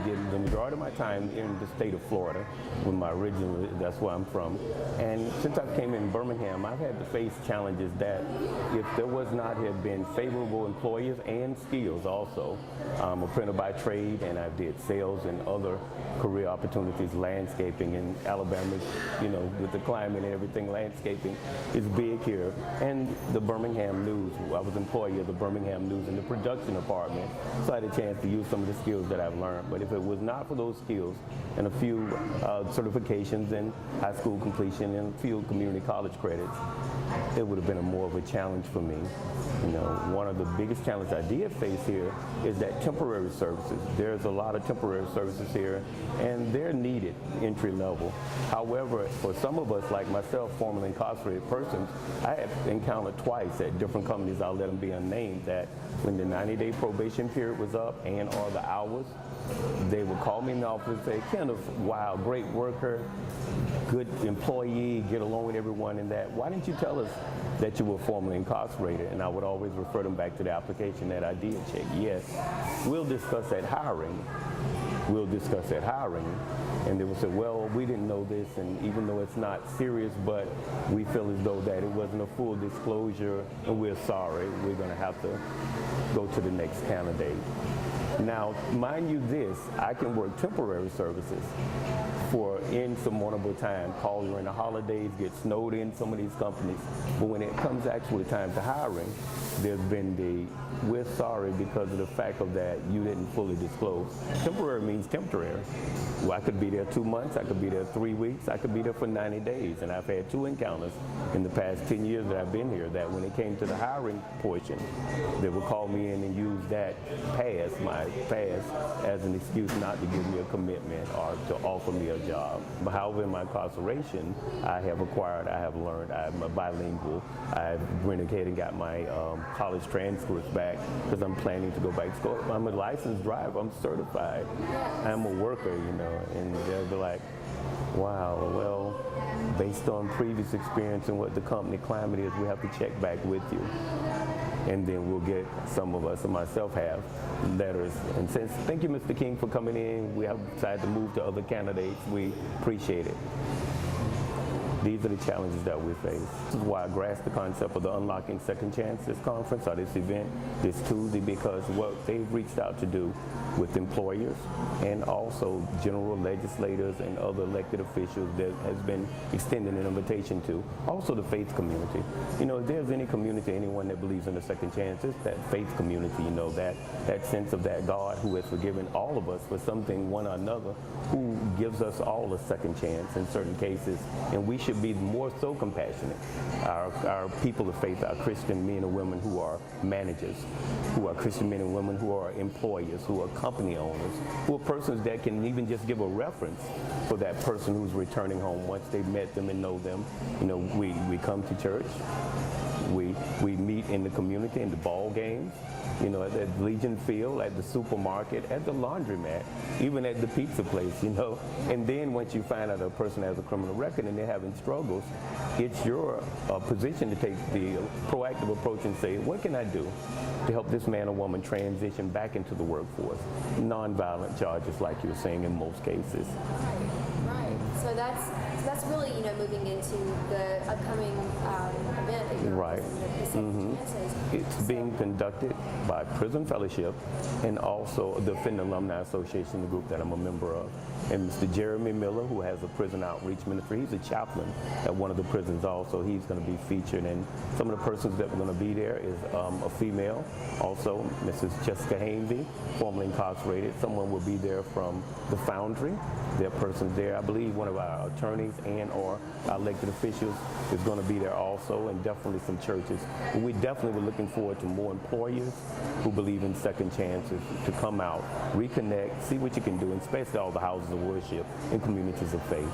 get the majority of my time in the state of Florida, with my original, that's where I'm from. And since I came in Birmingham, I've had to face challenges that if there was not have been favorable employers and skills also. I'm a printer by trade, and I did sales and other career opportunities, landscaping in Alabama, you know, with the climate and everything, landscaping is big here. And the Birmingham News, I was employee of the Birmingham News in the production department, so I had a chance to use some of the skills that I've learned. But if it was not for those skills and a few certifications and high school completion and a few community college credits, it would have been more of a challenge for me. You know, one of the biggest challenges I did face here is that temporary services. There's a lot of temporary services here, and they're needed entry level. However, for some of us, like myself, formerly incarcerated persons, I have encountered twice at different companies, I'll let them be unnamed, that when the 90-day probation period was up and or the hours, they would call me in the office and say, Kenneth, wow, great worker, good employee, get along with everyone and that. Why didn't you tell us that you were formerly incarcerated? And I would always refer them back to the application that I did check. Yes, we'll discuss that hiring. We'll discuss that hiring. And they would say, well, we didn't know this, and even though it's not serious, but we feel as though that it wasn't a full disclosure, and we're sorry, we're going to have to go to the next candidate. Now, mind you this, I can work temporary services for insurmountable time, call during the holidays, get snowed in some of these companies. But when it comes actually time to hiring, there's been we're sorry because of the fact of that you didn't fully disclose. Temporary means temporary. Well, I could be there 2 months, I could be there 3 weeks, I could be there for 90 days. And I've had 2 encounters in the past 10 years that I've been here that when it came to the hiring portion, they would call me in and use that my pass, as an excuse not to give me a commitment or to offer me a job. But however, in my incarceration, I have acquired, I have learned, I'm a bilingual. I've renegated and got my college transcripts back because I'm planning to go back to school. I'm a licensed driver, I'm certified. I'm a worker, you know, and they'll be like, wow, well, based on previous experience and what the company climate is, we have to check back with you. And then we'll get, some of us and myself have letters and says, thank you, Mr. King, for coming in. We have decided to move to other candidates. We appreciate it. These are the challenges that we face. This is why I grasped the concept of the Unlocking Second Chances conference or this event this Tuesday, because what they've reached out to do with employers and also general legislators and other elected officials that has been extended an invitation to. Also the faith community. You know, if there's any community, anyone that believes in a second chance, it's that faith community, you know, that sense of that God who has forgiven all of us for something, one or another, who gives us all a second chance in certain cases, and we should be more so compassionate. Our people of faith, our Christian men and women who are managers, who are Christian men and women who are employers, who are company owners, who are persons that can even just give a reference for that person who's returning home once they've met them and know them. You know, we come to church, we meet in the community, in the ball games, you know, at the Legion Field, at the supermarket, at the laundromat, even at the pizza place, you know. And then once you find out a person has a criminal record and they're having struggles, it's your position to take the proactive approach and say, what can I do to help this man or woman transition back into the workforce? Nonviolent charges, like you were saying, in most cases. Right. So that's really, you know, moving into the upcoming event that you're right. The Second Chances. It's being conducted by Prison Fellowship and also the Offender Alumni Association, the group that I'm a member of. And Mr. Jeremy Miller, who has a prison outreach ministry, he's a chaplain at one of the prisons also. He's going to be featured, and some of the persons that are going to be there is a female, also Mrs. Jessica Hainsey, formerly incarcerated. Someone will be there from the Foundry. There are persons there. I believe one of our attorneys and or our elected officials is going to be there also, and definitely some churches. But we definitely were looking forward to more employers who believe in second chances to come out, reconnect, see what you can do, and especially all the houses of worship and communities of faith.